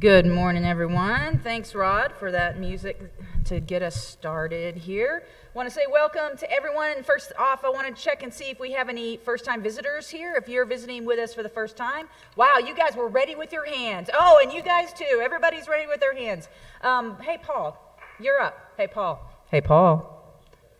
Good morning, everyone. Thanks, Rod, for that music to get us started here. I want to say welcome to everyone. And first off, I want to check and see if we have any first-time visitors here. If you're visiting with us for the first time, wow, you guys were ready with your hands. Oh, and you guys too. Everybody's ready with their hands. Hey, Paul, you're up. Hey, Paul. Hey, Paul.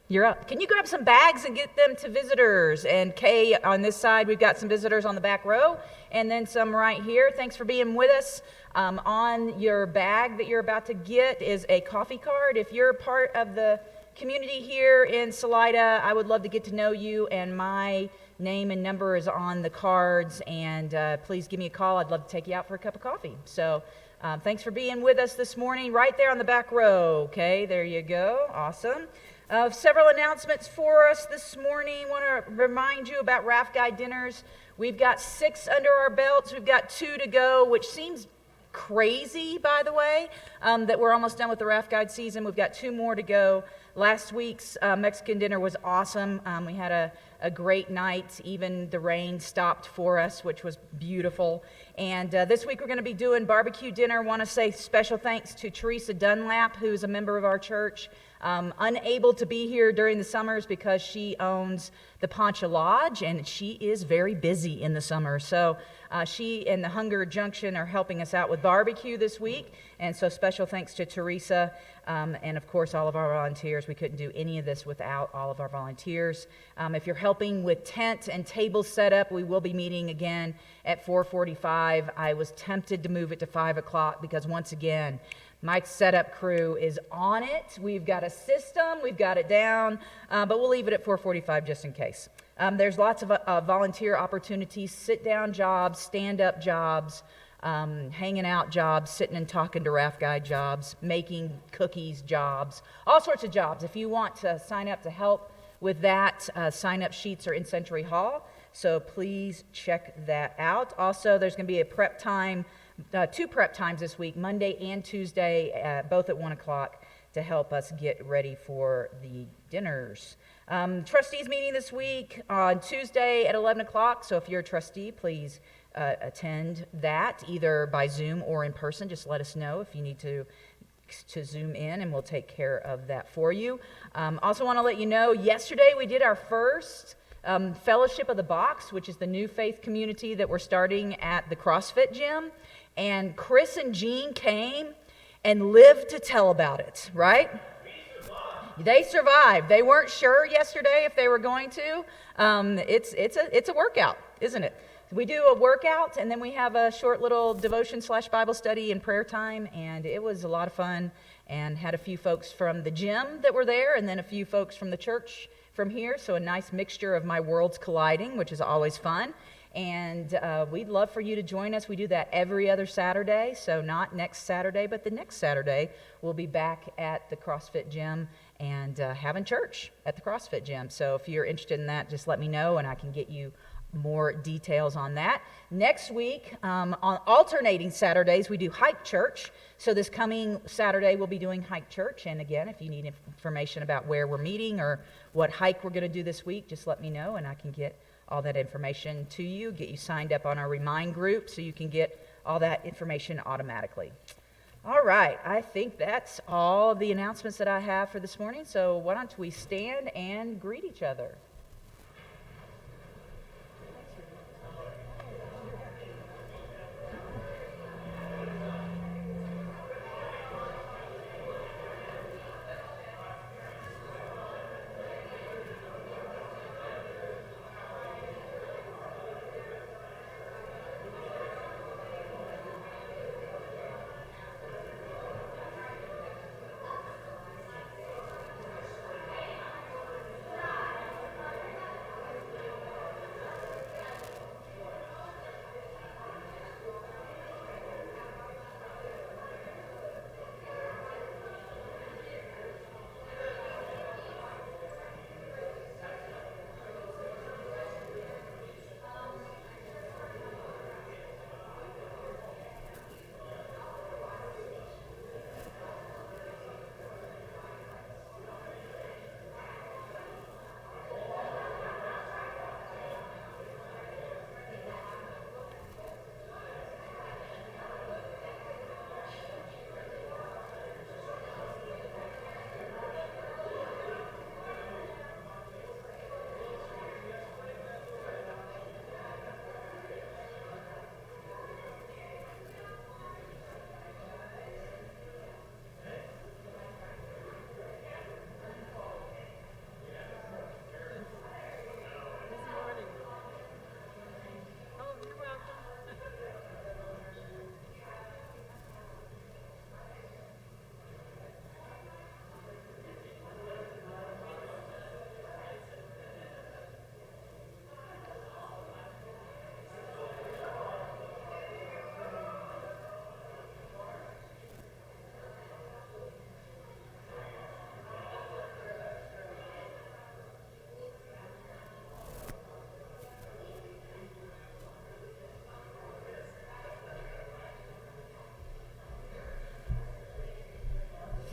You're up. Can you grab some bags and get them to visitors? And Kay, on this side, we've got some visitors on the back row, and then some right here. Thanks for being with us. On your bag that you're about to get is a coffee card. If you're part of the community here in Salida, I would love to get to know you, and my name and number is on the cards, and please give me a call. I'd love to take you out for a cup of coffee. So thanks for being with us this morning, right there on the back row. Okay, there you go. Awesome. Several announcements for us this morning. Want to remind you about Raft Guide dinners. We've got 6 under our belts. We've got 2 to go, which seems crazy, by the way, that we're almost done with the Raft Guide season. We've got 2 more to go. Last week's Mexican dinner was awesome. We had a great night. Even the rain stopped for us, which was beautiful. And this week we're going to be doing barbecue dinner. Want to say special thanks to Teresa Dunlap, who's a member of our church. Unable to be here during the summers because she owns the Pancha Lodge, and she is very busy in the summer. So she and the Hunger Junction are helping us out with barbecue this week. And so special thanks to Teresa and, of course, all of our volunteers. We couldn't do any of this without all of our volunteers. If you're helping with tent and table setup, we will be meeting again at 4:45. I was tempted to move it to 5 o'clock because, once again, my setup crew is on it. We've got a system. We've got it down. But we'll leave it at 4:45 just in case. There's lots of volunteer opportunities, sit-down jobs, stand-up jobs, hanging out jobs, sitting and talking to Raft Guide jobs, making cookies jobs, all sorts of jobs. If you want to sign up to help with that, sign-up sheets are in Century Hall. So please check that out. Also, there's going to be a prep time, 2 prep times this week, Monday and Tuesday, both at 1 o'clock, to help us get ready for the dinners. Trustees meeting this week on Tuesday at 11 o'clock, so if you're a trustee, please attend that, either by Zoom or in person. Just let us know if you need to Zoom in, and we'll take care of that for you. Also want to let you know, yesterday we did our first Fellowship of the Box, which is the new faith community that we're starting at the CrossFit gym. And Chris and Jean came and lived to tell about it, right? They survived. They weren't sure yesterday if they were going to. It's a workout, isn't it? We do a workout, and then we have a short little devotion/Bible study and prayer time, and it was a lot of fun, and had a few folks from the gym that were there, and then a few folks from the church from here, so a nice mixture of my worlds colliding, which is always fun. And we'd love for you to join us. We do that every other Saturday, so not next Saturday, but the next Saturday we'll be back at the CrossFit gym and having church at the CrossFit gym. So if you're interested in that, just let me know, and I can get you more details on that. Next week, on alternating Saturdays, we do Hike Church. So this coming Saturday, we'll be doing Hike Church. And again, if you need information about where we're meeting or what hike we're going to do this week, just let me know, and I can get all that information to you, get you signed up on our Remind group so you can get all that information automatically. All right, I think that's all the announcements that I have for this morning. So why don't we stand and greet each other?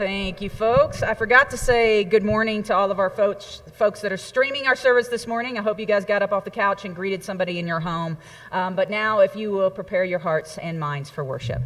Thank you, folks. I forgot to say good morning to all of our folks that are streaming our service this morning. I hope you guys got up off the couch and greeted somebody in your home. But now, if you will prepare your hearts and minds for worship.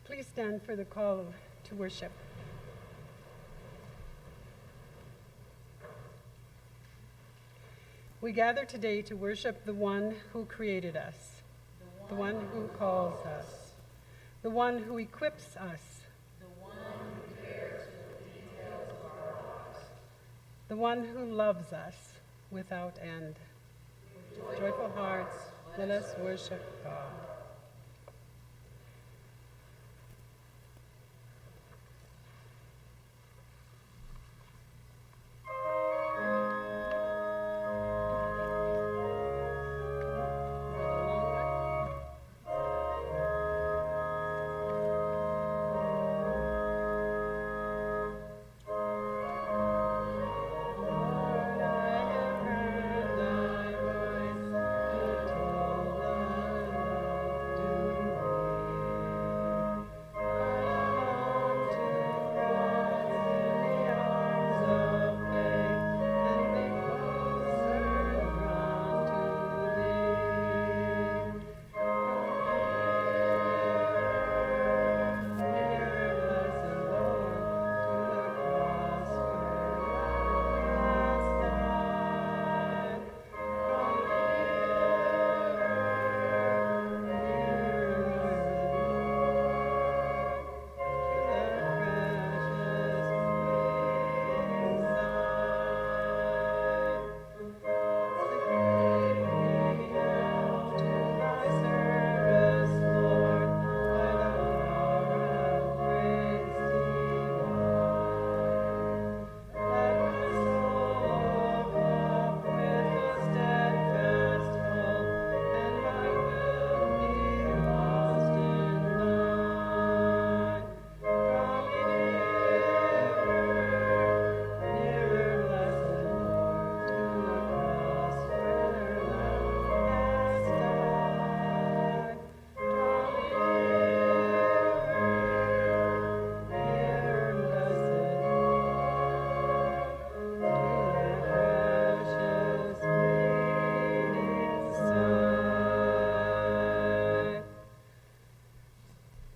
Please stand for the call to worship. We gather today to worship the one who created us, the one who calls us, the one who equips us, The one who cares for the details of our lives. the one who loves us without end. With joyful hearts, let us worship God.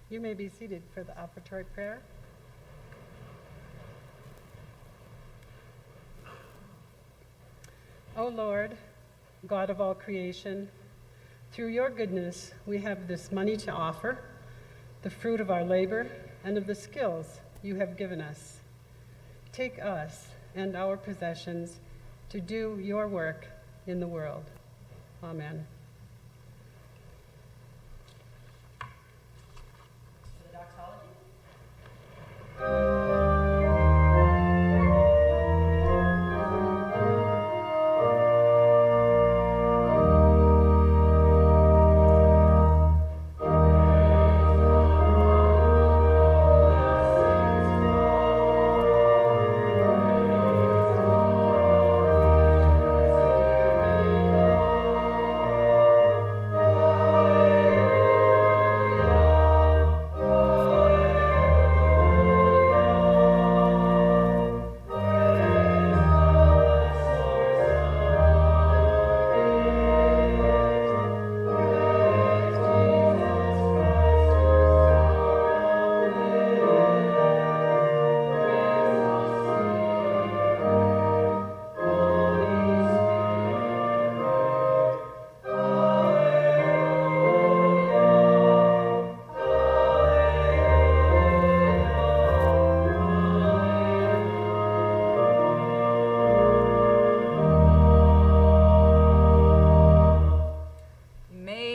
You may be seated for the offertory prayer. O Lord, God of all creation, through your goodness we have this money to offer, the fruit of our labor and of the skills you have given us. Take us and our possessions to do your work in the world. Amen.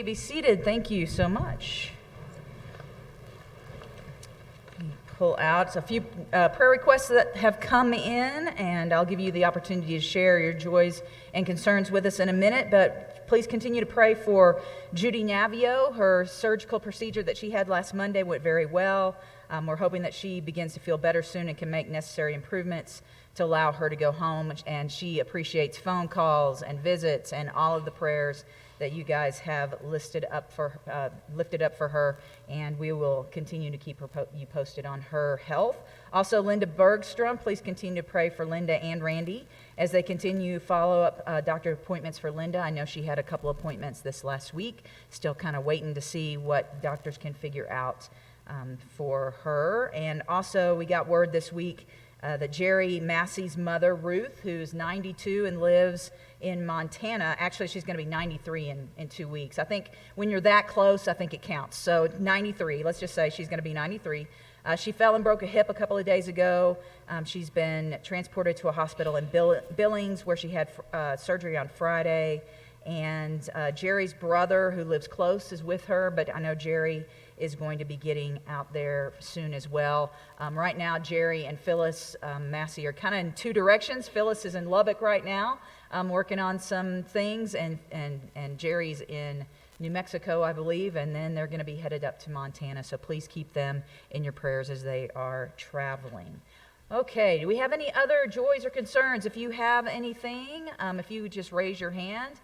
be seated. Thank you so much. Pull out a few prayer requests that have come in, and I'll give you the opportunity to share your joys and concerns with us in a minute, but please continue to pray for Judy Navio. Her surgical procedure that she had last Monday went very well. We're hoping that she begins to feel better soon and can make necessary improvements to allow her to go home, and she appreciates phone calls and visits and all of the prayers that you guys have lifted up for her, and we will continue to keep you posted on her health. Also, Linda Bergstrom, please continue to pray for Linda and Randy as they continue follow-up doctor appointments for Linda. I know she had a couple appointments this last week, still kind of waiting to see what doctors can figure out for her. And also, we got word this week that Jerry Massey's mother, Ruth, who's 92 and lives in Montana, actually she's going to be 93 in 2 weeks. I think when you're that close, I think it counts. So 93, let's just say she's going to be 93. She fell and broke a hip a couple of days ago. She's been transported to a hospital in Billings where she had surgery on Friday. And Jerry's brother, who lives close, is with her, but I know Jerry is going to be getting out there soon as well. Right now, Jerry and Phyllis Massey are kind of in two directions. Phyllis is in Lubbock right now, working on some things, and Jerry's in New Mexico, I believe, and then they're going to be headed up to Montana, so please keep them in your prayers as they are traveling. Okay, do we have any other joys or concerns? If you have anything, if you would just raise your hand,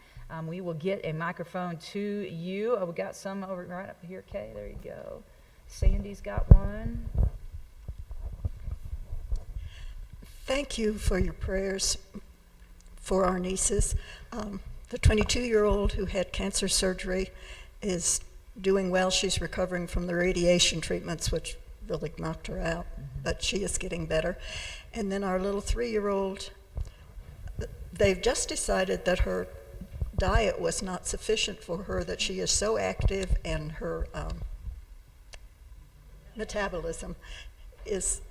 we will get a microphone to you. Oh, we got some over right up here. Okay, there you go. Sandy's got one. Thank you for your prayers for our nieces. The 22-year-old who had cancer surgery is doing well. She's recovering from the radiation treatments, which really knocked her out, but she is getting better. And then our little 3-year-old, they've just decided that her diet was not sufficient for her, that she is so active and her metabolism is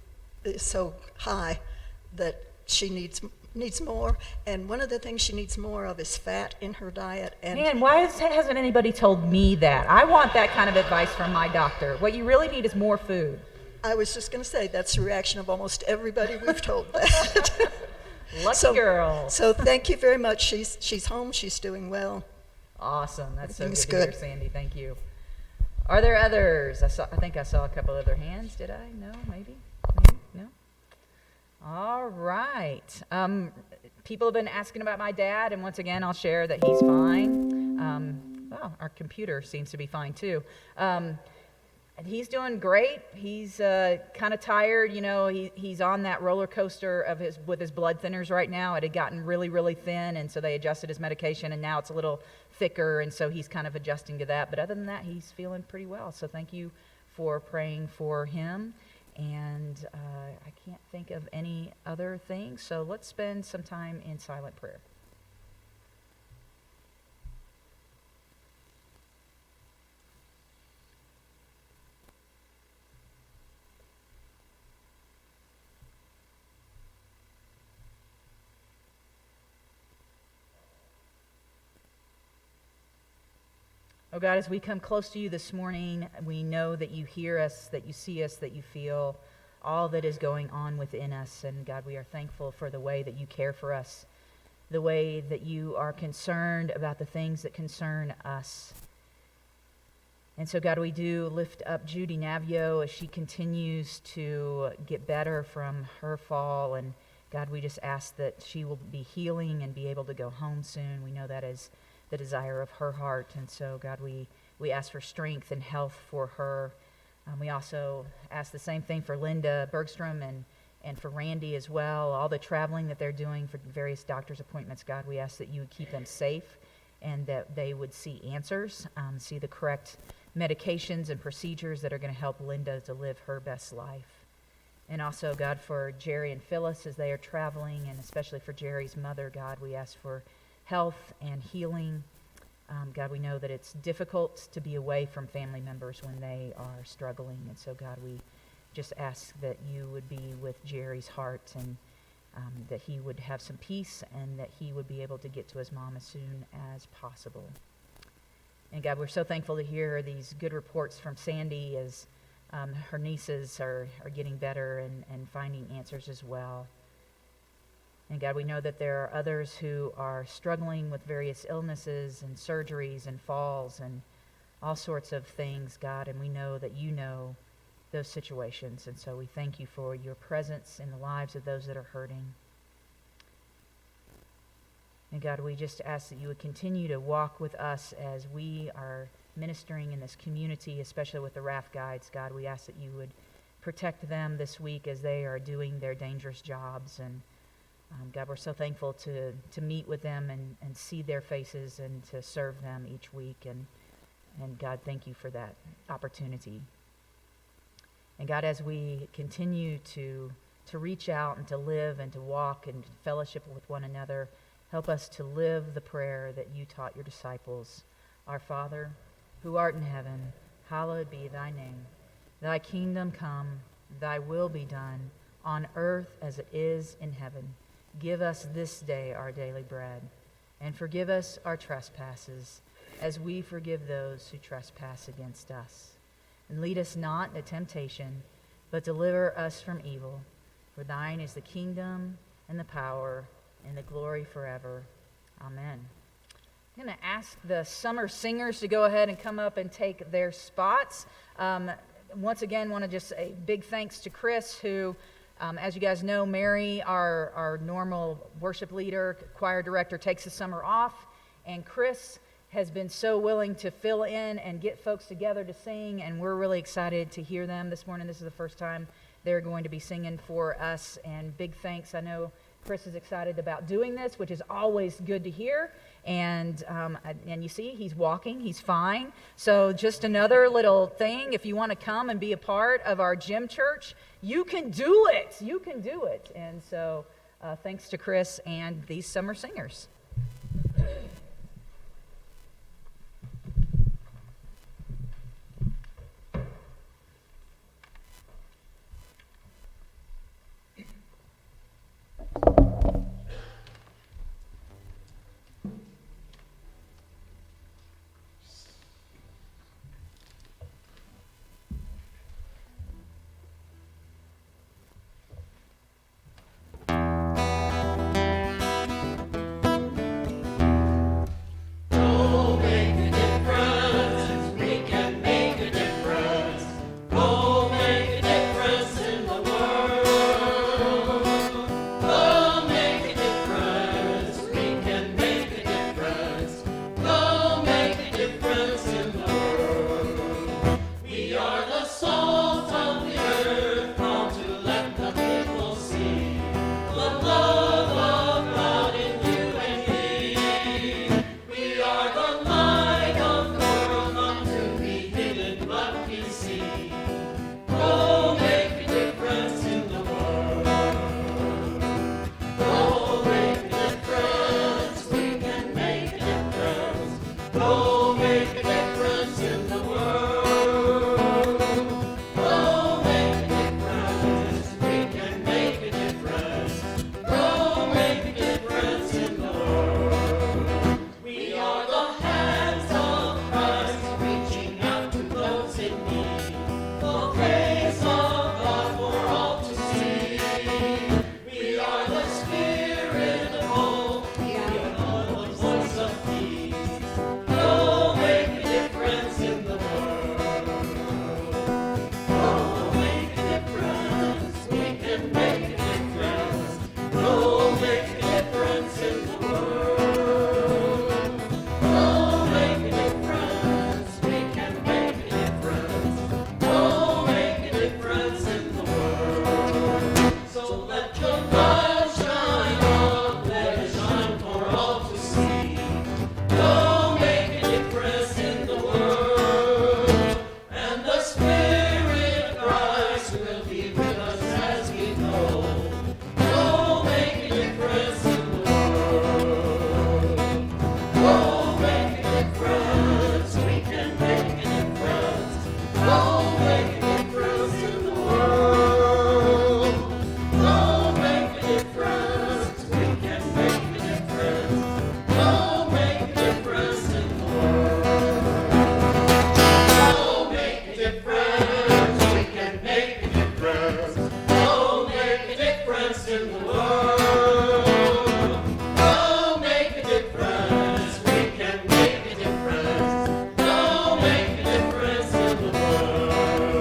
so high that she needs more. And one of the things she needs more of is fat in her diet. And man, why hasn't anybody told me that? I want that kind of advice from my doctor. What you really need is more food. I was just going to say that's the reaction of almost everybody we've told that. Lucky girl. So thank you very much. She's home. She's doing well. Awesome. That's so good Everything's to hear, good. Sandy. Thank you. Are there others? I think I saw a couple other hands. Did I? No? Maybe? No? All right. People have been asking about my dad, and once again, I'll share that he's fine. Our computer seems to be fine, too. And he's doing great. He's kind of tired. You know, he's on that roller coaster with his blood thinners right now. It had gotten really, really thin, and so they adjusted his medication, and now it's a little thicker, and so he's kind of adjusting to that. But other than that, he's feeling pretty well. So thank you for praying for him. And I can't think of any other things, so let's spend some time in silent prayer. Oh God, as we come close to you this morning, we know that you hear us, that you see us, that you feel all that is going on within us. And God, we are thankful for the way that you care for us, the way that you are concerned about the things that concern us. And so, God, we do lift up Judy Navio as she continues to get better from her fall. And God, we just ask that she will be healing and be able to go home soon. We know that is the desire of her heart. And so, God, we ask for strength and health for her. We also ask the same thing for Linda Bergstrom and for Randy as well. All the traveling that they're doing for various doctor's appointments, God, we ask that you would keep them safe and that they would see answers, see the correct medications and procedures that are going to help Linda to live her best life. And also, God, for Jerry and Phyllis as they are traveling, and especially for Jerry's mother, God, we ask for health and healing. God, we know that it's difficult to be away from family members when they are struggling. And so, God, we just ask that you would be with Jerry's heart and that he would have some peace and that he would be able to get to his mom as soon as possible. And God, we're so thankful to hear these good reports from Sandy as her nieces are getting better and finding answers as well. And God, we know that there are others who are struggling with various illnesses and surgeries and falls and all sorts of things, God, and we know that you know those situations. And so we thank you for your presence in the lives of those that are hurting. And God, we just ask that you would continue to walk with us as we are ministering in this community, especially with the raft guides. God, we ask that you would protect them this week as they are doing their dangerous jobs. And God, we're so thankful to meet with them and see their faces and to serve them each week. And God, thank you for that opportunity. And God, as we continue to reach out and to live and to walk and fellowship with one another, help us to live the prayer that you taught your disciples. Our Father, who art in heaven, hallowed be thy name. Thy kingdom come, thy will be done, on earth as it is in heaven. Give us this day our daily bread, and forgive us our trespasses, as we forgive those who trespass against us. And lead us not into temptation, but deliver us from evil. For thine is the kingdom, and the power, and the glory forever. Amen. I'm going to ask the summer singers to go ahead and come up and take their spots. Once again, want to just say big thanks to Chris, who, as you guys know, Mary, our normal worship leader, choir director, takes the summer off, and Chris has been so willing to fill in and get folks together to sing, and we're really excited to hear them this morning. This is the first time they're going to be singing for us, and big thanks. I know Chris is excited about doing this, which is always good to hear. And you see, he's walking, he's fine. So just another little thing, if you want to come and be a part of our gym church, you can do it. You can do it. And so thanks to Chris and these summer singers. in the world. Go make a difference. We can make a difference. Go make a difference in the world.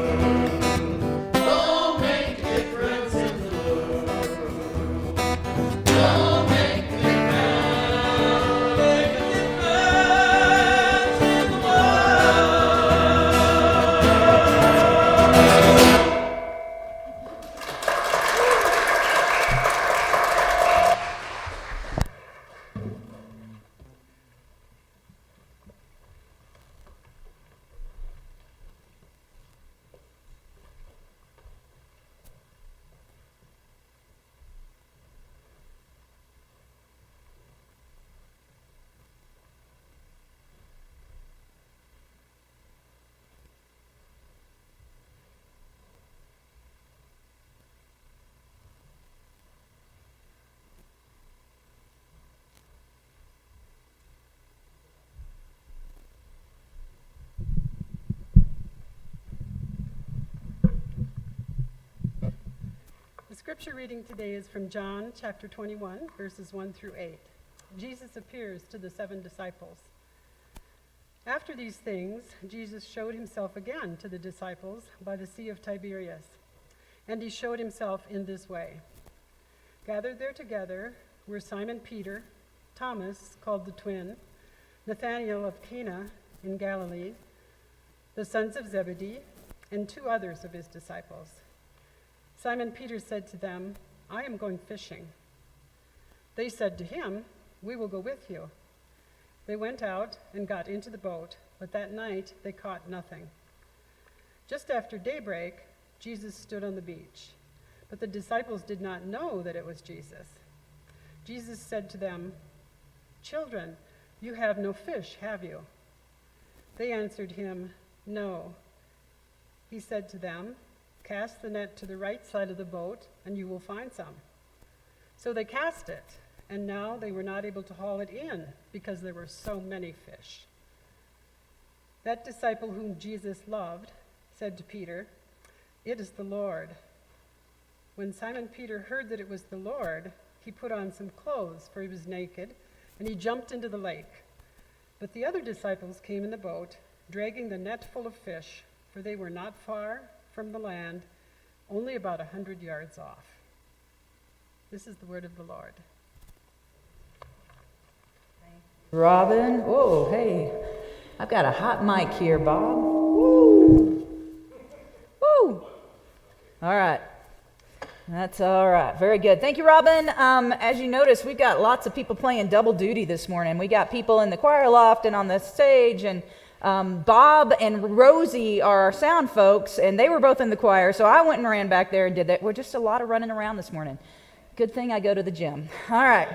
Go make a difference in the world. Go make a difference. Make a difference in the The scripture reading today is from John chapter 21, verses 1 through 8. Jesus appears to the 7 disciples. After these things, Jesus showed himself again to the disciples by the Sea of Tiberias. And he showed himself in this way. Gathered there together were Simon Peter, Thomas, called the twin, Nathanael of Cana in Galilee, the sons of Zebedee, and 2 others of his disciples. Simon Peter said to them, "I am going fishing." They said to him, "We will go with you." They went out and got into the boat, but that night they caught nothing. Just after daybreak, Jesus stood on the beach, but the disciples did not know that it was Jesus. Jesus said to them, "Children, you have no fish, have you?" They answered him, "No." He said to them, "Cast the net to the right side of the boat, and you will find some." So they cast it, and now they were not able to haul it in because there were so many fish. That disciple whom Jesus loved said to Peter, "It is the Lord." When Simon Peter heard that it was the Lord, he put on some clothes, for he was naked, and he jumped into the lake. But the other disciples came in the boat, dragging the net full of fish, for they were not far from the land, only about 100 yards off. This is the word of the Lord. Robin. Whoa, hey. I've got a hot mic here, Bob. Woo. Woo. All right. That's all right. Very good. Thank you, Robin. As you notice, we've got lots of people playing double duty this morning. We got people in the choir loft and on the stage, and Bob and Rosie are our sound folks, and they were both in the choir, so I went and ran back there and did that. We're just a lot of running around this morning. Good thing I go to the gym. All right.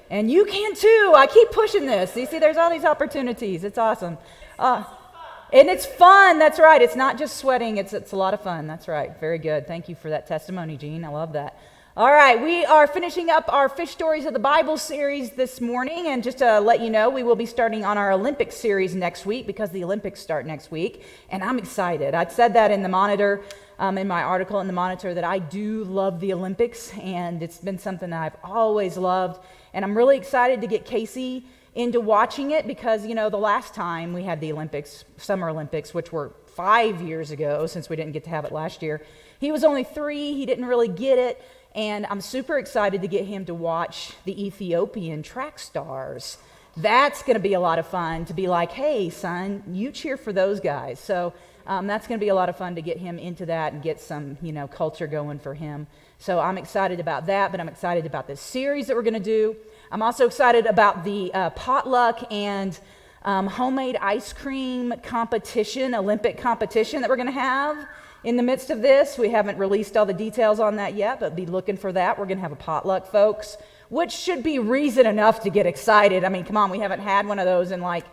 And you can too. I keep pushing this. You see, there's all these opportunities. It's awesome. And it's fun. That's right. It's not just sweating. It's a lot of fun. That's right. Very good. Thank you for that testimony, Jean. I love that. All right, we are finishing up our Fish Stories of the Bible series this morning, and just to let you know, we will be starting on our Olympics series next week because the Olympics start next week, and I'm excited. I said that in the Monitor, in my article in the Monitor, that I do love the Olympics, and it's been something that I've always loved, and I'm really excited to get Casey into watching it because, you know, the last time we had the Olympics, Summer Olympics, which were 5 years ago, since we didn't get to have it last year, he was only 3, he didn't really get it. And I'm super excited to get him to watch the Ethiopian track stars. That's going to be a lot of fun to be like, hey, son, you cheer for those guys. So that's going to be a lot of fun to get him into that and get some, you know, culture going for him. So I'm excited about that, but I'm excited about this series that we're going to do. I'm also excited about the potluck and homemade ice cream competition, Olympic competition that we're going to have. In the midst of this, we haven't released all the details on that yet, but be looking for that. We're going to have a potluck, folks, which should be reason enough to get excited. I mean, come on, we haven't had one of those in like,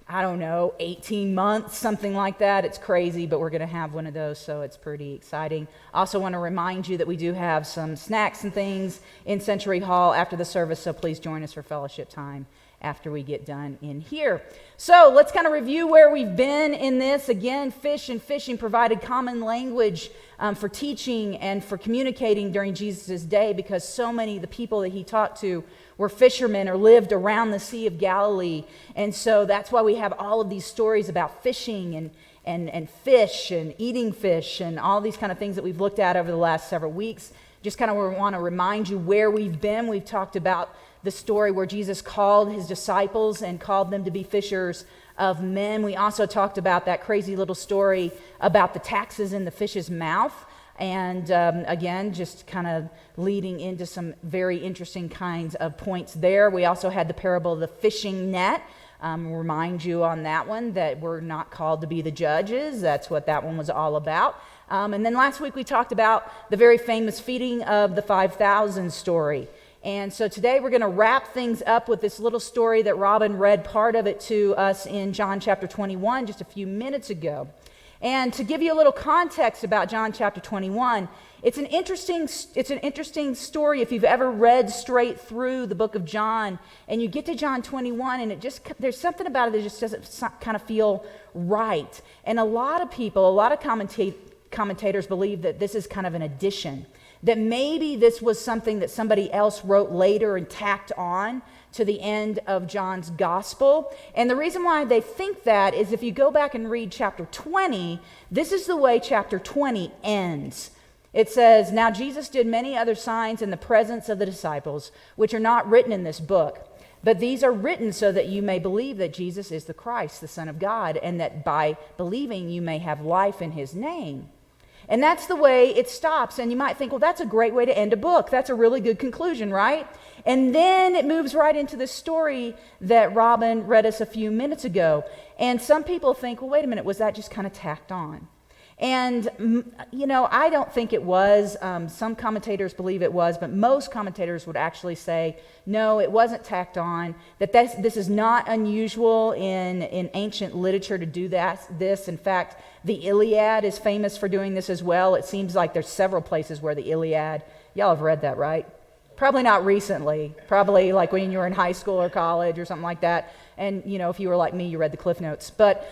I don't know, 18 months, something like that. It's crazy, but we're going to have one of those, so it's pretty exciting. Also want to remind you that we do have some snacks and things in Century Hall after the service, so please join us for fellowship time after we get done in here. So let's kind of review where we've been in this. Again, fish and fishing provided common language for teaching and for communicating during Jesus' day, because so many of the people that he talked to were fishermen or lived around the Sea of Galilee. And so that's why we have all of these stories about fishing and fish and eating fish and all these kind of things that we've looked at over the last several weeks. Just kind of want to remind you where we've been. We've talked about the story where Jesus called his disciples and called them to be fishers of men. We also talked about that crazy little story about the taxes in the fish's mouth. And again, just kind of leading into some very interesting kinds of points there. We also had the parable of the fishing net. Remind you on that one that we're not called to be the judges. That's what that one was all about. And then last week we talked about the very famous feeding of the 5,000 story. And so today we're going to wrap things up with this little story that Robin read part of it to us in John chapter 21 just a few minutes ago. And to give you a little context about John chapter 21, it's an interesting story if you've ever read straight through the book of John and you get to John 21 and there's something about it that just doesn't kind of feel right. And a lot of commentators believe that this is kind of an addition, that maybe this was something that somebody else wrote later and tacked on to the end of John's gospel. And the reason why they think that is if you go back and read chapter 20, this is the way chapter 20 ends. It says, "Now Jesus did many other signs in the presence of the disciples, which are not written in this book. But these are written so that you may believe that Jesus is the Christ, the Son of God, and that by believing you may have life in his name." And that's the way it stops. And you might think, well, that's a great way to end a book. That's a really good conclusion, right? And then it moves right into the story that Robin read us a few minutes ago. And some people think, well, wait a minute, was that just kind of tacked on? And, I don't think it was. Some commentators believe it was, but most commentators would actually say, no, it wasn't tacked on, that this is not unusual in ancient literature to do this. In fact, the Iliad is famous for doing this as well. It seems like there's several places where the Iliad, y'all have read that, right? Probably not recently, probably like when you were in high school or college or something like that. And, if you were like me, you read the Cliff Notes. But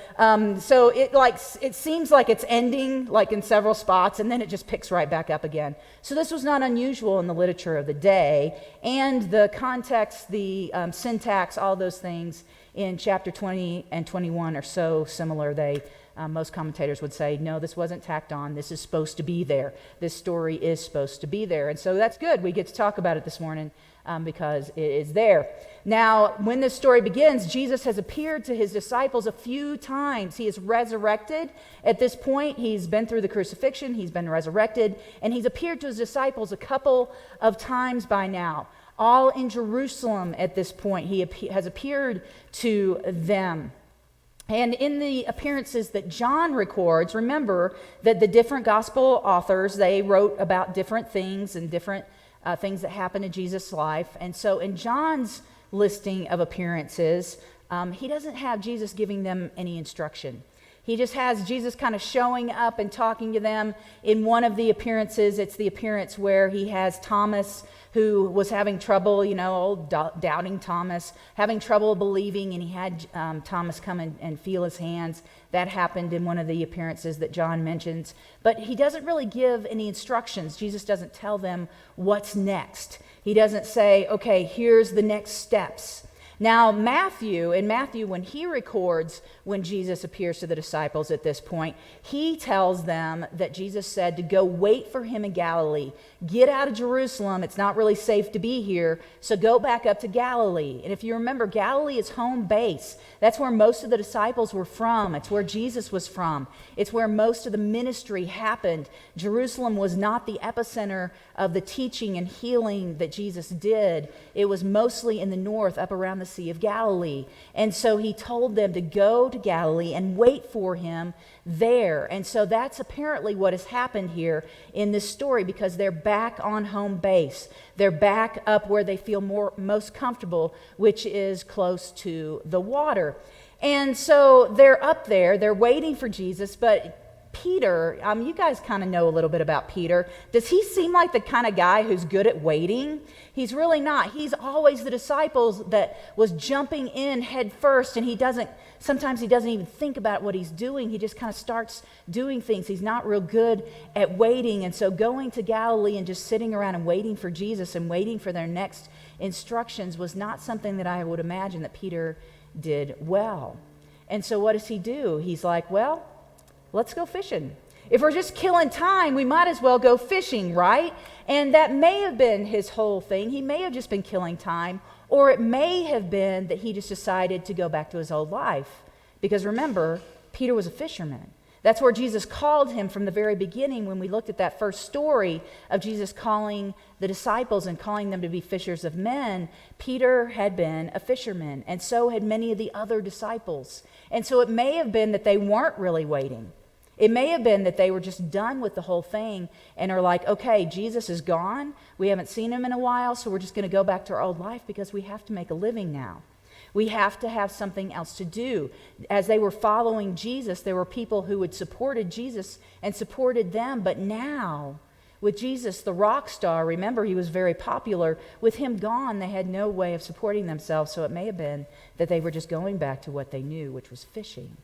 so it seems like it's ending like in several spots, and then it just picks right back up again. So this was not unusual in the literature of the day. And the context, the syntax, all those things in chapter 20 and 21 are so similar. Most commentators would say, no, this wasn't tacked on. This is supposed to be there. This story is supposed to be there. And so that's good. We get to talk about it this morning because it is there. Now, when this story begins, Jesus has appeared to his disciples a few times. He is resurrected. At this point, he's been through the crucifixion. He's been resurrected. And he's appeared to his disciples a couple of times by now, all in Jerusalem at this point. He has appeared to them. And in the appearances that John records, remember that the different gospel authors, they wrote about different things and different things that happened in Jesus' life. And so in John's listing of appearances, he doesn't have Jesus giving them any instruction. He just has Jesus kind of showing up and talking to them. In one of the appearances, it's the appearance where he has Thomas, who was having trouble, old doubting Thomas, having trouble believing, and he had Thomas come and feel his hands. That happened in one of the appearances that John mentions. But he doesn't really give any instructions. Jesus doesn't tell them what's next. He doesn't say, okay, here's the next steps. Now, Matthew, when he records when Jesus appears to the disciples at this point, he tells them that Jesus said to go wait for him in Galilee. Get out of Jerusalem. It's not really safe to be here, so go back up to Galilee. And if you remember, Galilee is home base. That's where most of the disciples were from. It's where Jesus was from. It's where most of the ministry happened. Jerusalem was not the epicenter of the teaching and healing that Jesus did. It was mostly in the north, up around the Sea of Galilee. And so he told them to go to Galilee and wait for him there. And so that's apparently what has happened here in this story, because they're back on home base. They're back up where they feel most comfortable, which is close to the water. And so they're up there, they're waiting for Jesus, but Peter, you guys kind of know a little bit about Peter. Does he seem like the kind of guy who's good at waiting? He's really not. He's always the disciples that was jumping in head first, and sometimes he doesn't even think about what he's doing. He just kind of starts doing things. He's not real good at waiting. And so going to Galilee and just sitting around and waiting for Jesus and waiting for their next instructions was not something that I would imagine that Peter did well. And so what does he do? He's like, well, let's go fishing. If we're just killing time, we might as well go fishing, right? And that may have been his whole thing. He may have just been killing time, or it may have been that he just decided to go back to his old life. Because remember, Peter was a fisherman. That's where Jesus called him from the very beginning when we looked at that first story of Jesus calling the disciples and calling them to be fishers of men. Peter had been a fisherman, and so had many of the other disciples. And so it may have been that they weren't really waiting. It may have been that they were just done with the whole thing and are like, okay, Jesus is gone. We haven't seen him in a while, so we're just going to go back to our old life because we have to make a living now. We have to have something else to do. As they were following Jesus, there were people who had supported Jesus and supported them. But now, with Jesus, the rock star, remember he was very popular, with him gone, they had no way of supporting themselves. So it may have been that they were just going back to what they knew, which was fishing.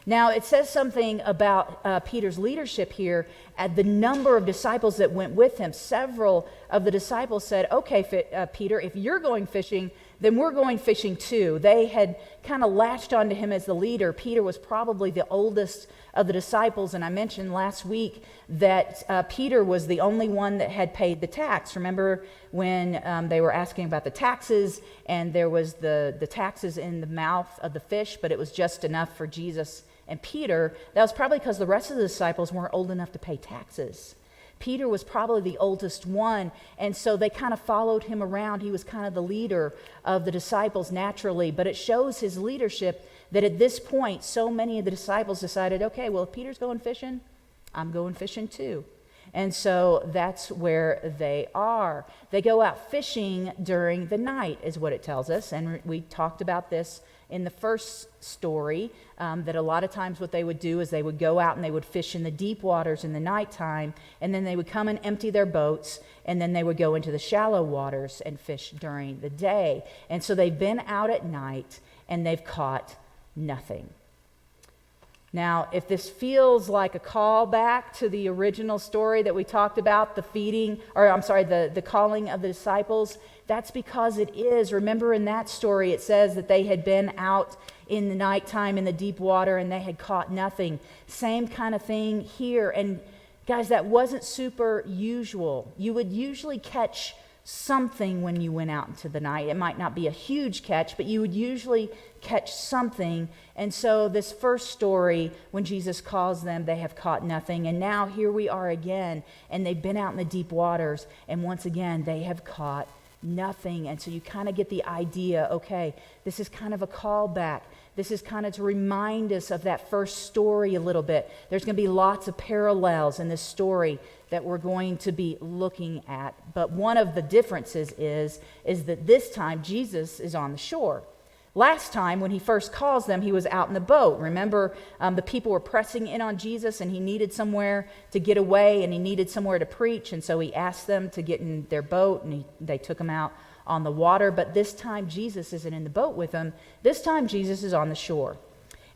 Now, it says something about Peter's leadership here at the number of disciples that went with him. Several of the disciples said, okay, Peter, if you're going fishing, then we're going fishing too. They had kind of latched onto him as the leader. Peter was probably the oldest of the disciples, and I mentioned last week that Peter was the only one that had paid the tax. Remember when they were asking about the taxes, and there was the taxes in the mouth of the fish, but it was just enough for Jesus and Peter? That was probably because the rest of the disciples weren't old enough to pay taxes. Peter was probably the oldest one, and so they kind of followed him around. He was kind of the leader of the disciples naturally, but it shows his leadership that at this point, so many of the disciples decided, okay, well, if Peter's going fishing, I'm going fishing too. And so that's where they are. They go out fishing during the night, is what it tells us, and we talked about this in the first story, that a lot of times what they would do is they would go out and they would fish in the deep waters in the nighttime, and then they would come and empty their boats, and then they would go into the shallow waters and fish during the day. And so they've been out at night, and they've caught nothing. Now, if this feels like a callback to the original story that we talked about, the calling of the disciples, that's because it is. Remember in that story, it says that they had been out in the nighttime in the deep water and they had caught nothing. Same kind of thing here. And guys, that wasn't super usual. You would usually catch something when you went out into the night. It might not be a huge catch, but you would usually catch something. And so this first story, when Jesus calls them, they have caught nothing. And now here we are again, and they've been out in the deep waters, and once again, they have caught nothing. And so you kind of get the idea, okay, this is kind of a callback. This is kind of to remind us of that first story a little bit. There's going to be lots of parallels in this story that we're going to be looking at. But one of the differences is that this time Jesus is on the shore. Last time, when he first calls them, he was out in the boat. Remember, the people were pressing in on Jesus, and he needed somewhere to get away, and he needed somewhere to preach, and so he asked them to get in their boat, and they took him out on the water. But this time, Jesus isn't in the boat with them. This time, Jesus is on the shore.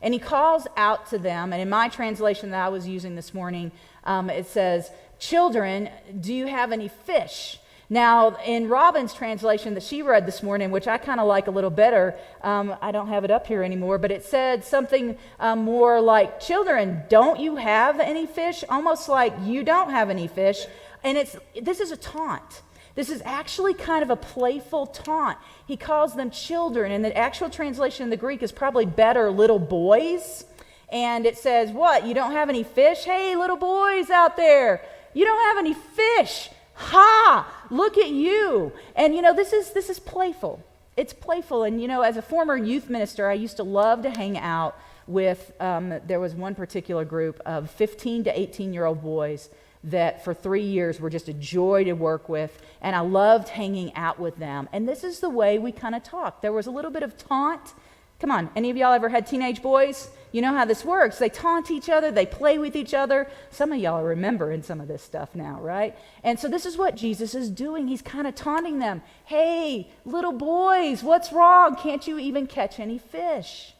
And he calls out to them, and in my translation that I was using this morning, it says, "Children, do you have any fish?" Now, in Robin's translation that she read this morning, which I kind of like a little better, I don't have it up here anymore, but it said something more like, "Children, don't you have any fish?" Almost like you don't have any fish. And this is a taunt. This is actually kind of a playful taunt. He calls them children, and the actual translation in the Greek is probably better, little boys. And it says, what, you don't have any fish? Hey, little boys out there, you don't have any fish. Ha! Look at you. And this is playful. It's playful. And as a former youth minister, I used to love to hang out with, there was one particular group of 15 to 18-year-old boys that for 3 years were just a joy to work with, and I loved hanging out with them. And this is the way we kind of talked. There was a little bit of taunt Come on, any of y'all ever had teenage boys? You know how this works. They taunt each other, they play with each other. Some of y'all are remembering some of this stuff now, right? And so this is what Jesus is doing. He's kind of taunting them. Hey, little boys, what's wrong? Can't you even catch any fish?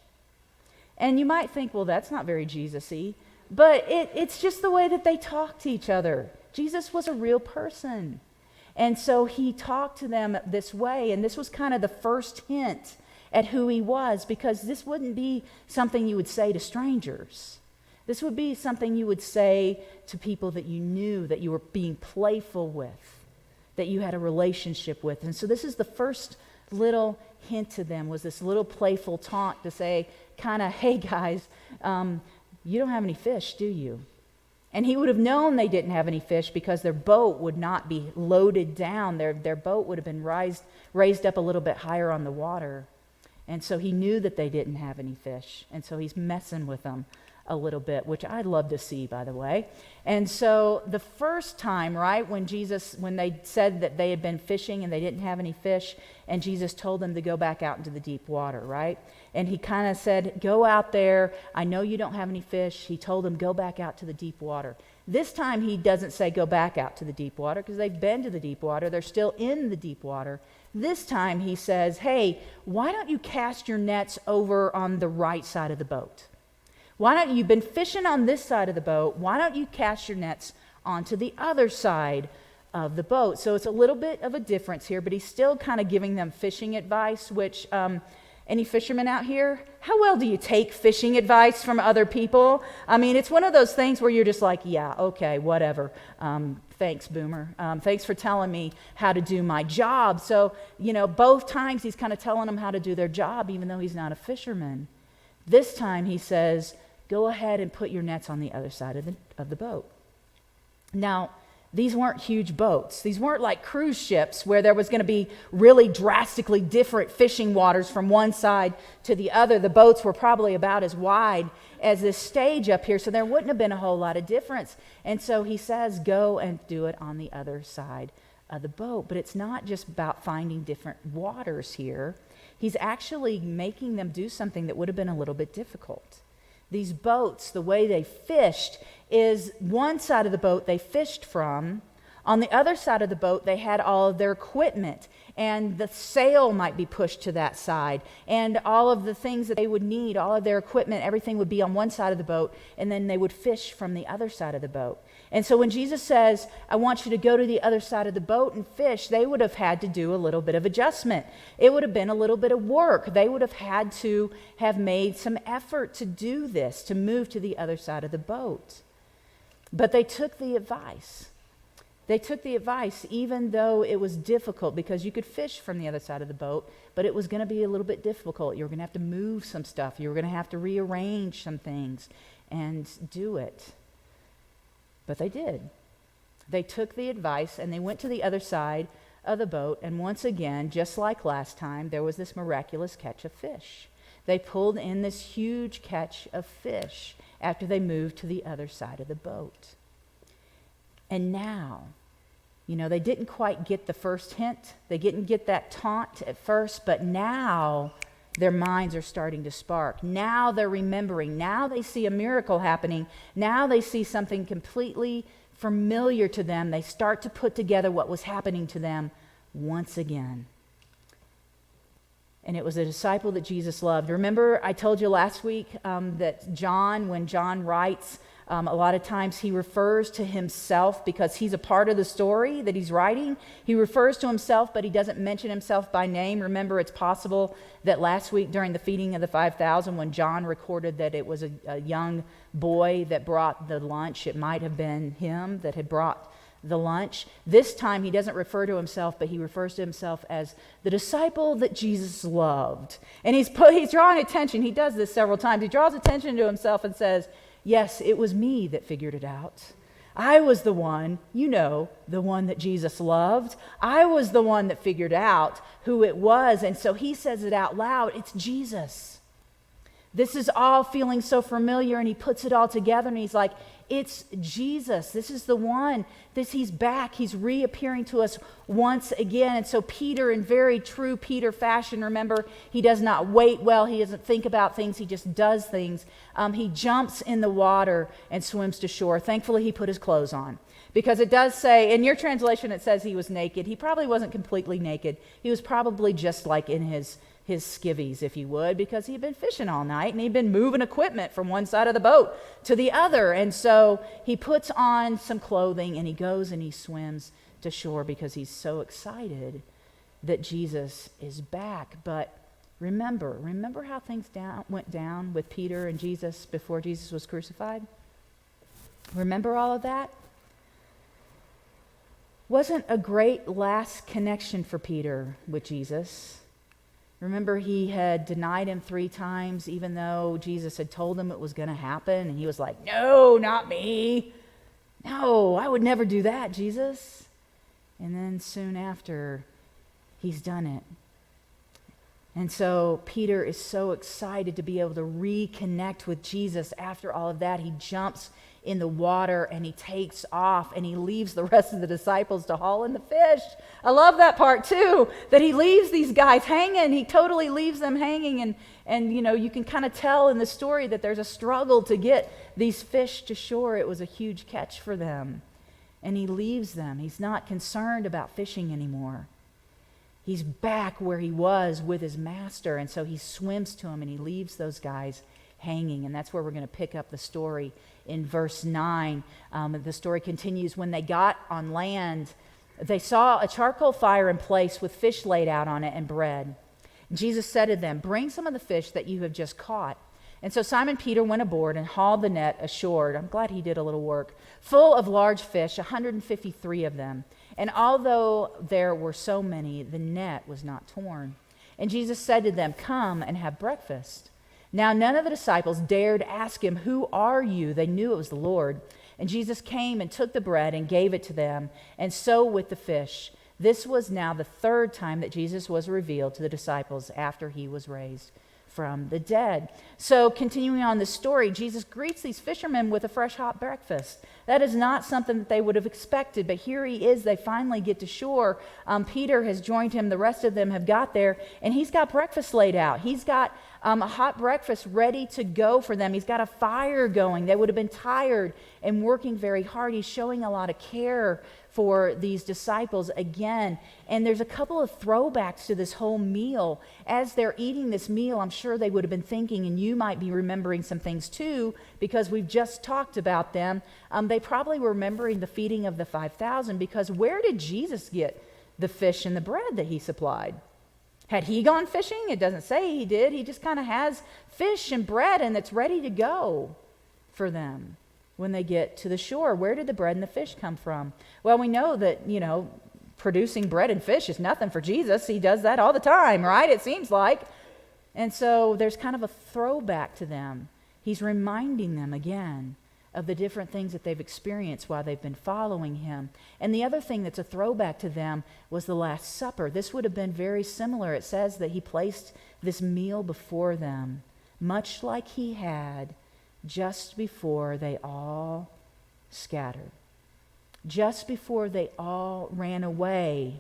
And you might think, well, that's not very Jesus-y. But it's just the way that they talk to each other. Jesus was a real person. And so he talked to them this way, and this was kind of the first hint at who he was, because this wouldn't be something you would say to strangers. This would be something you would say to people that you knew, that you were being playful with, that you had a relationship with. And so this is the first little hint to them, was this little playful taunt to say, kind of, hey guys, you don't have any fish, do you? And he would have known they didn't have any fish because their boat would not be loaded down. Their boat would have been raised up a little bit higher on the water. And so he knew that they didn't have any fish. And so he's messing with them a little bit, which I'd love to see, by the way. And so the first time, right, when they said that they had been fishing and they didn't have any fish, and Jesus told them to go back out into the deep water, right? And he kind of said, go out there. I know you don't have any fish. He told them, go back out to the deep water. This time he doesn't say go back out to the deep water, because they've been to the deep water. They're still in the deep water. This time he says, hey, why don't you cast your nets over on the right side of the boat? Why don't you've been fishing on this side of the boat, why don't you cast your nets onto the other side of the boat? So it's a little bit of a difference here, but he's still kind of giving them fishing advice, which, any fishermen out here? How well do you take fishing advice from other people? I mean, it's one of those things where you're just like, yeah, okay, whatever. Thanks, Boomer. Thanks for telling me how to do my job. So, both times he's kind of telling them how to do their job, even though he's not a fisherman. This time he says, go ahead and put your nets on the other side of the boat. Now, these weren't huge boats. These weren't like cruise ships where there was going to be really drastically different fishing waters from one side to the other. The boats were probably about as wide as this stage up here, so there wouldn't have been a whole lot of difference. And so he says, go and do it on the other side of the boat. But it's not just about finding different waters here. He's actually making them do something that would have been a little bit difficult. These boats, the way they fished is one side of the boat they fished from. On the other side of the boat, they had all of their equipment, and the sail might be pushed to that side, and all of the things that they would need, all of their equipment, everything would be on one side of the boat, and then they would fish from the other side of the boat. And so when Jesus says, I want you to go to the other side of the boat and fish, they would have had to do a little bit of adjustment. It would have been a little bit of work. They would have had to have made some effort to do this, to move to the other side of the boat. But they took the advice. They took the advice even though it was difficult, because you could fish from the other side of the boat, but it was going to be a little bit difficult. You were going to have to move some stuff. You were going to have to rearrange some things and do it. But they did. They took the advice and they went to the other side of the boat, and once again, just like last time, there was this miraculous catch of fish. They pulled in this huge catch of fish after they moved to the other side of the boat. And now, they didn't quite get the first hint. They didn't get that taunt at first, but now their minds are starting to spark. Now they're remembering. Now they see a miracle happening. Now they see something completely familiar to them. They start to put together what was happening to them once again. And it was a disciple that Jesus loved. Remember, I told you last week that John, when John writes, a lot of times he refers to himself because he's a part of the story that he's writing. He refers to himself, but he doesn't mention himself by name. Remember, it's possible that last week during the feeding of the 5,000, when John recorded that it was a young boy that brought the lunch, it might have been him that had brought the lunch. This time he doesn't refer to himself, but he refers to himself as the disciple that Jesus loved. And he's drawing attention. He does this several times. He draws attention to himself and says, yes, it was me that figured it out. I was the one, the one that Jesus loved. I was the one that figured out who it was. And so he says it out loud. It's Jesus. This is all feeling so familiar, and he puts it all together, and he's like, it's Jesus. This is the one. He's back. He's reappearing to us once again. And so Peter, in very true Peter fashion, remember, he does not wait well. He doesn't think about things. He just does things. He jumps in the water and swims to shore. Thankfully, he put his clothes on. Because it does say, in your translation, it says he was naked. He probably wasn't completely naked. He was probably just like in his skivvies, if you would, because he'd been fishing all night and he'd been moving equipment from one side of the boat to the other. And so he puts on some clothing and he goes and he swims to shore because he's so excited that Jesus is back. But remember how things went down with Peter and Jesus before Jesus was crucified? Remember all of that? Wasn't a great last connection for Peter with Jesus. Remember, he had denied him 3 times, even though Jesus had told him it was going to happen. And he was like, no, not me. No, I would never do that, Jesus. And then soon after, he's done it. And so Peter is so excited to be able to reconnect with Jesus. After all of that, he jumps in the water and he takes off and he leaves the rest of the disciples to haul in the fish. I love that part too, that he leaves these guys hanging. He totally leaves them hanging, and you know, you can kind of tell in the story that there's a struggle to get these fish to shore. It was a huge catch for them. And he leaves them. He's not concerned about fishing anymore. He's back where he was with his master, and so he swims to him and he leaves those guys hanging. And that's where we're going to pick up the story in verse 9. The story continues. When they got on land, they saw a charcoal fire in place with fish laid out on it and bread. Jesus said to them, bring some of the fish that you have just caught. And so Simon Peter went aboard and hauled the net ashore. I'm glad he did a little work. Full of large fish, 153 of them. And although there were so many, the net was not torn. And Jesus said to them, come and have breakfast. Now none of the disciples dared ask him, who are you? They knew it was the Lord. And Jesus came and took the bread and gave it to them, and so with the fish. This was now the 3rd time that Jesus was revealed to the disciples after he was raised from the dead. So continuing on the story, Jesus greets these fishermen with a fresh hot breakfast. That is not something that they would have expected, but here he is. They finally get to shore. Peter has joined him. The rest of them have got there, and he's got breakfast laid out. He's got a hot breakfast ready to go for them. He's got a fire going. They would have been tired and working very hard. He's showing a lot of care for these disciples again. And there's a couple of throwbacks to this whole meal. As they're eating this meal, I'm sure they would have been thinking, and you might be remembering some things too, because we've just talked about them. They probably were remembering the feeding of the 5,000, because where did Jesus get the fish and the bread that he supplied? Had he gone fishing? It doesn't say he did. He just kind of has fish and bread, and it's ready to go for them when they get to the shore. Where did the bread and the fish come from? Well, we know that, producing bread and fish is nothing for Jesus. He does that all the time, right? It seems like. And so there's kind of a throwback to them. He's reminding them again of the different things that they've experienced while they've been following him. And the other thing that's a throwback to them was the Last Supper. This would have been very similar. It says that he placed this meal before them, much like he had just before they all scattered, just before they all ran away,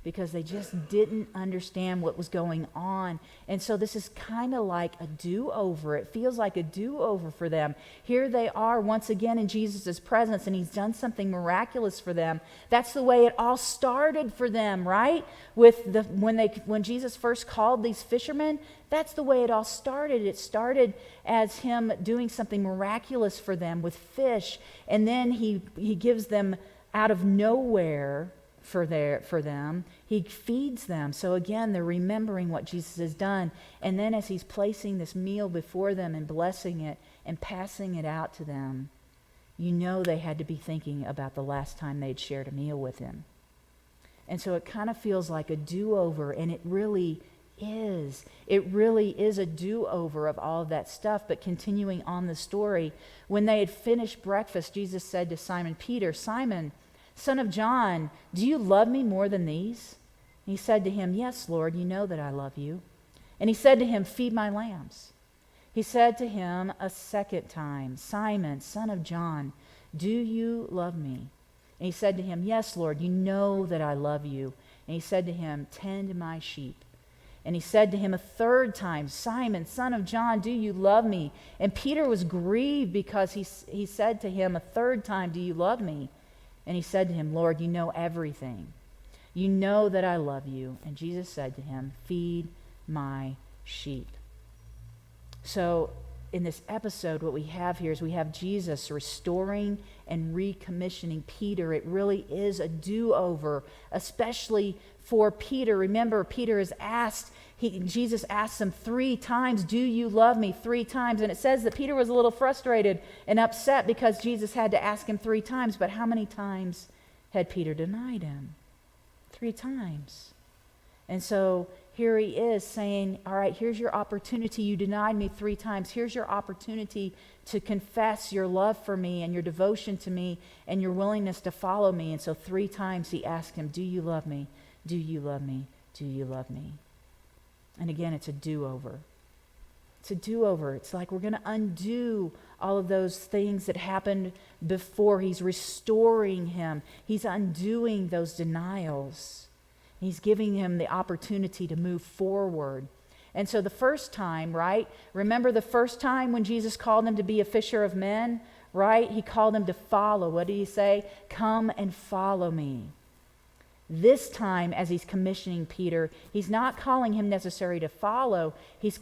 because they just didn't understand what was going on. And so this is kind of like a do-over. It feels like a do-over for them. Here they are once again in Jesus' presence, and he's done something miraculous for them. That's the way it all started for them, right? When Jesus first called these fishermen, that's the way it all started. It started as him doing something miraculous for them with fish, and then he gives them out of nowhere for them. He feeds them. So again, they're remembering what Jesus has done. And then as he's placing this meal before them and blessing it and passing it out to them, they had to be thinking about the last time they'd shared a meal with him. And so it kind of feels like a do-over, and it really is. It really is a do-over of all of that stuff. But continuing on the story, when they had finished breakfast, Jesus said to Simon Peter, Simon, son of John, do you love me more than these? He said to him, yes, Lord, you know that I love you. And he said to him, feed my lambs. He said to him a second time, Simon, son of John, do you love me? And he said to him, yes, Lord, you know that I love you. And he said to him, tend my sheep. And he said to him a third time, Simon, son of John, do you love me? And Peter was grieved because he said to him a third time, do you love me? And he said to him, Lord, you know everything. You know that I love you. And Jesus said to him, feed my sheep. So in this episode, what we have here is we have Jesus restoring and recommissioning Peter. It really is a do-over, especially for Peter. Remember, Peter is asked, Jesus asked him 3 times, do you love me? 3 times. And it says that Peter was a little frustrated and upset because Jesus had to ask him 3 times. But how many times had Peter denied him? 3 times. And so here he is saying, all right, here's your opportunity. You denied me 3 times. Here's your opportunity to confess your love for me and your devotion to me and your willingness to follow me. And so 3 times he asked him, do you love me? Do you love me? Do you love me? And again, it's a do-over. It's a do-over. It's like we're going to undo all of those things that happened before. He's restoring him. He's undoing those denials. He's giving him the opportunity to move forward. And so the first time, right? Remember the first time when Jesus called him to be a fisher of men, right? He called him to follow. What did he say? Come and follow me. This time, as he's commissioning Peter, he's not calling him necessarily to follow. He's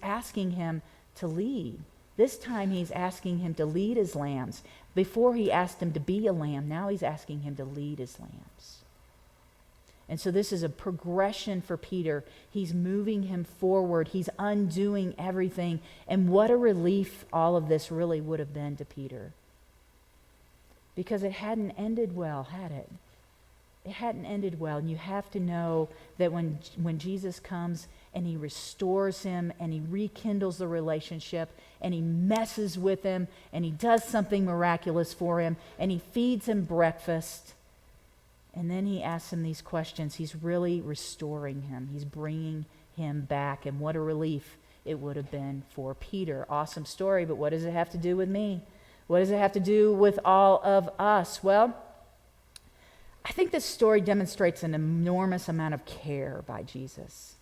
asking him to lead. This time he's asking him to lead his lambs. Before he asked him to be a lamb, now he's asking him to lead his lambs. And so this is a progression for Peter. He's moving him forward. He's undoing everything. And what a relief all of this really would have been to Peter. Because it hadn't ended well, had it? It hadn't ended well. And you have to know that when Jesus comes and he restores him and he rekindles the relationship and he messes with him and he does something miraculous for him and he feeds him breakfast, and then he asks him these questions. He's really restoring him. He's bringing him back. And what a relief it would have been for Peter. Awesome story, but what does it have to do with me? What does it have to do with all of us? Well, I think this story demonstrates an enormous amount of care by Jesus.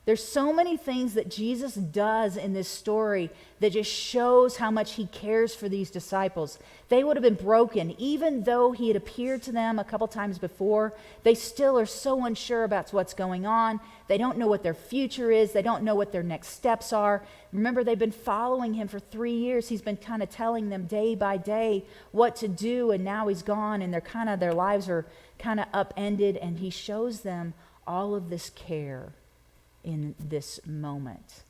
There's so many things that Jesus does in this story that just shows how much he cares for these disciples. They would have been broken. Even though he had appeared to them a couple times before, they still are so unsure about what's going on. They don't know what their future is. They don't know what their next steps are. Remember, they've been following him for 3 years. He's been kind of telling them day by day what to do, and now he's gone, and their lives are kind of upended, and he shows them all of this care in this moment,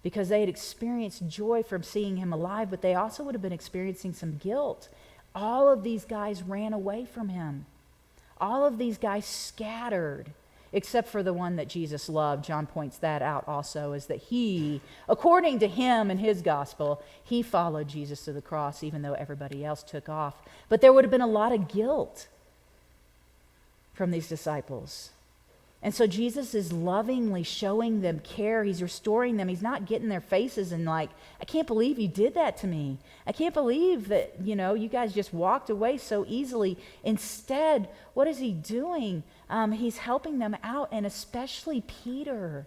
because they had experienced joy from seeing him alive, but they also would have been experiencing some guilt. All of these guys ran away from him. All of these guys scattered, except for the one that Jesus loved. John points that out also, is that he, according to him and his gospel, he followed Jesus to the cross, even though everybody else took off. But there would have been a lot of guilt from these disciples. And so Jesus is lovingly showing them care. He's restoring them. He's not getting their faces and like, I can't believe you did that to me. I can't believe that, you guys just walked away so easily. Instead, what is he doing? He's helping them out, and especially Peter.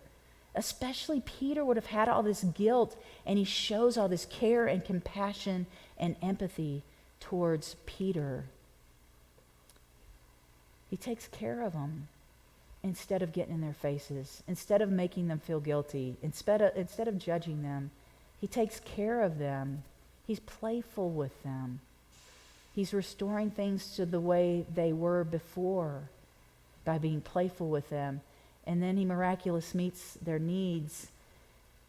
Especially Peter would have had all this guilt, and he shows all this care and compassion and empathy towards Peter. He takes care of them. Instead of getting in their faces, instead of making them feel guilty, instead of judging them, he takes care of them. He's playful with them. He's restoring things to the way they were before by being playful with them. And then he miraculously meets their needs.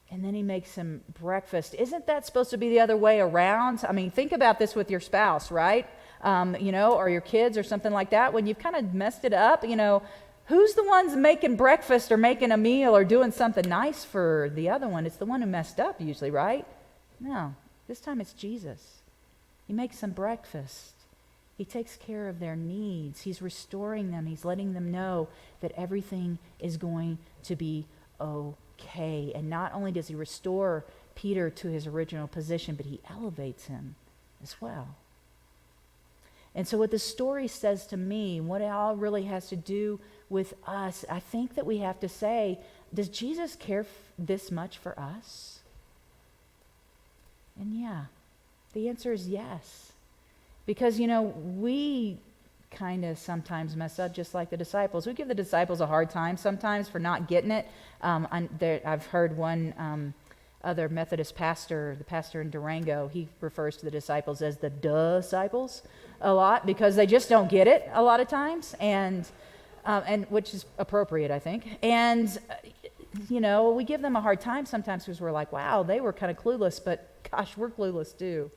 And then he makes them breakfast. Isn't that supposed to be the other way around? I mean, think about this with your spouse, right? Or your kids or something like that. When you've kind of messed it up, who's the ones making breakfast or making a meal or doing something nice for the other one? It's the one who messed up usually, right? No, this time it's Jesus. He makes them breakfast. He takes care of their needs. He's restoring them. He's letting them know that everything is going to be okay. And not only does he restore Peter to his original position, but he elevates him as well. And so what the story says to me, what it all really has to do with us, I think that we have to say, does Jesus care this much for us? And yeah, the answer is yes. Because, we kind of sometimes mess up just like the disciples. We give the disciples a hard time sometimes for not getting it. I've heard one other Methodist pastor, the pastor in Durango, he refers to the disciples as the disciples a lot because they just don't get it a lot of times, and which is appropriate, I think. And we give them a hard time sometimes because we're like, wow, they were kind of clueless, but gosh, we're clueless too.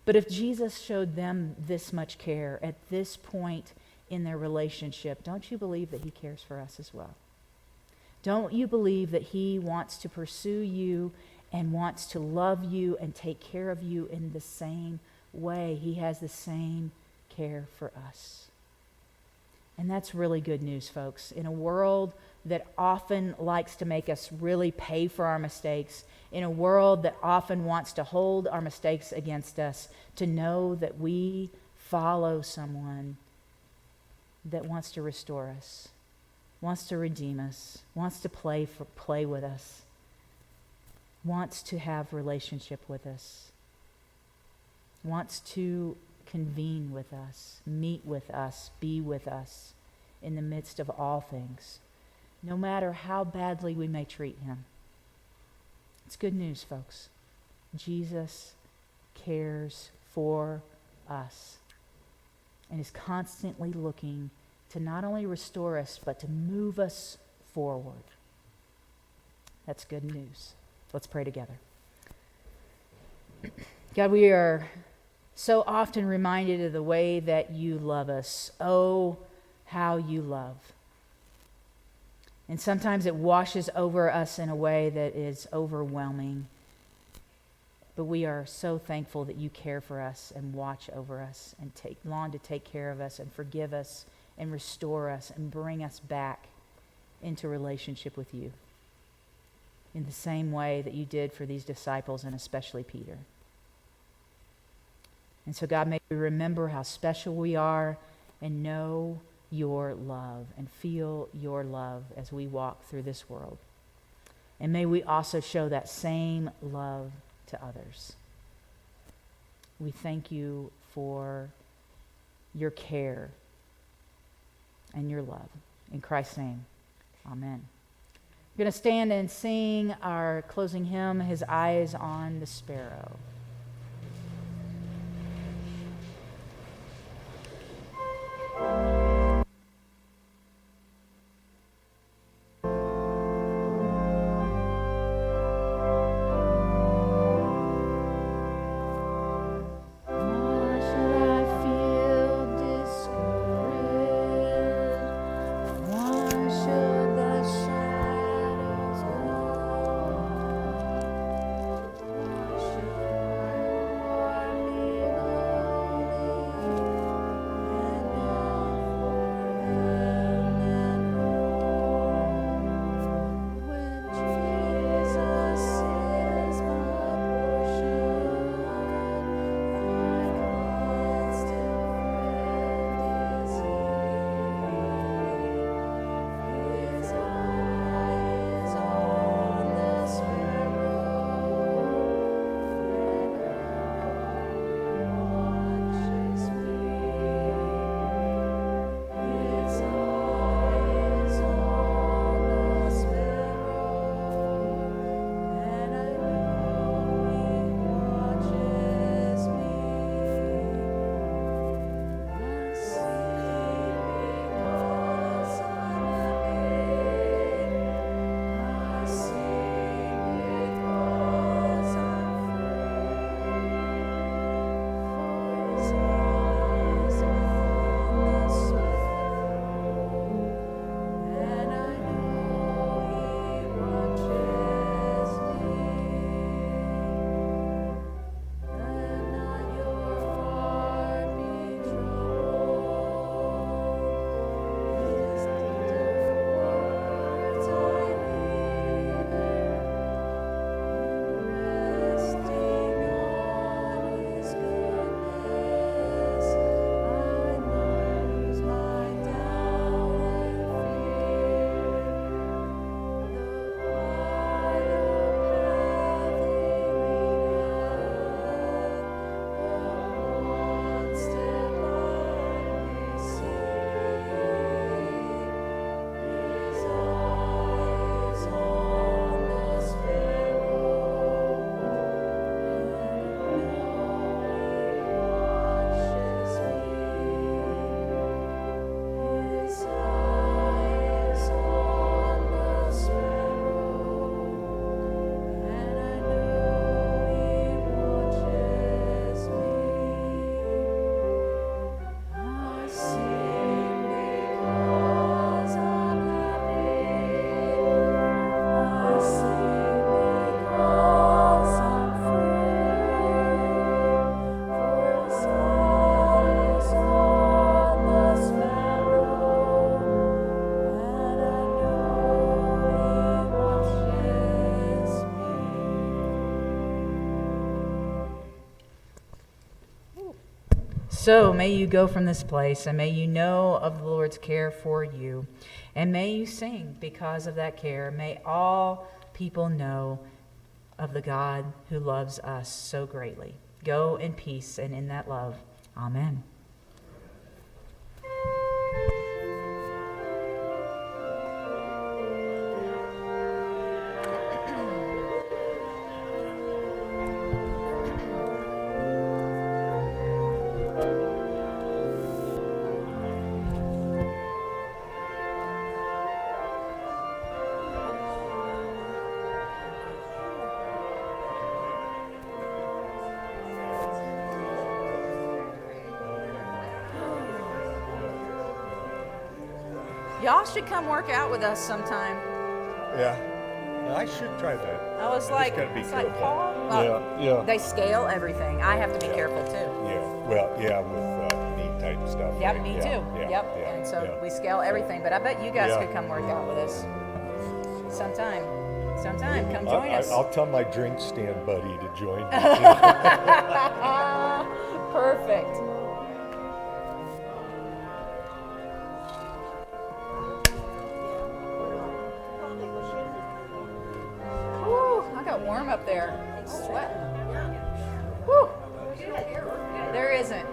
But if Jesus showed them this much care at this point in their relationship, don't you believe that he cares for us as well? Don't you believe that he wants to pursue you and wants to love you and take care of you in the same way? He has the same care for us. And that's really good news, folks. In a world that often likes to make us really pay for our mistakes, in a world that often wants to hold our mistakes against us, to know that we follow someone that wants to restore us, wants to redeem us, wants to play with us, wants to have relationship with us, wants to convene with us, meet with us, be with us in the midst of all things, no matter how badly we may treat him. It's good news, folks. Jesus cares for us and is constantly looking to not only restore us, but to move us forward. That's good news. Let's pray together. God, we are so often reminded of the way that you love us. Oh, how you love. And sometimes it washes over us in a way that is overwhelming. But we are so thankful that you care for us and watch over us and long to take care of us and forgive us and restore us and bring us back into relationship with you in the same way that you did for these disciples and especially Peter. And so, God, may we remember how special we are and know your love and feel your love as we walk through this world. And may we also show that same love to others. We thank you for your care and your love. In Christ's name, amen. We're going to stand and sing our closing hymn, His Eyes on the Sparrow. So may you go from this place, and may you know of the Lord's care for you, and may you sing because of that care. May all people know of the God who loves us so greatly. Go in peace and in that love. Amen. Y'all should come work out with us sometime. Yeah. I should try that. I was just like, gotta be it's like careful. Paul. Yeah. They scale everything. I have to be Yeah. careful too. Yeah. Well, yeah, with knee type stuff. Yep, right? me Yeah, too. Yeah, Yep. yeah, And so yeah. we scale everything. But I bet you guys Yeah. could come work out with us sometime. Sometime, come join us. I'll tell my drink stand buddy to join me. Perfect. Whew, I got warm up there. I'm sweating. Whew. There isn't.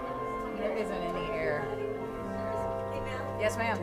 There isn't any air. Yes, ma'am.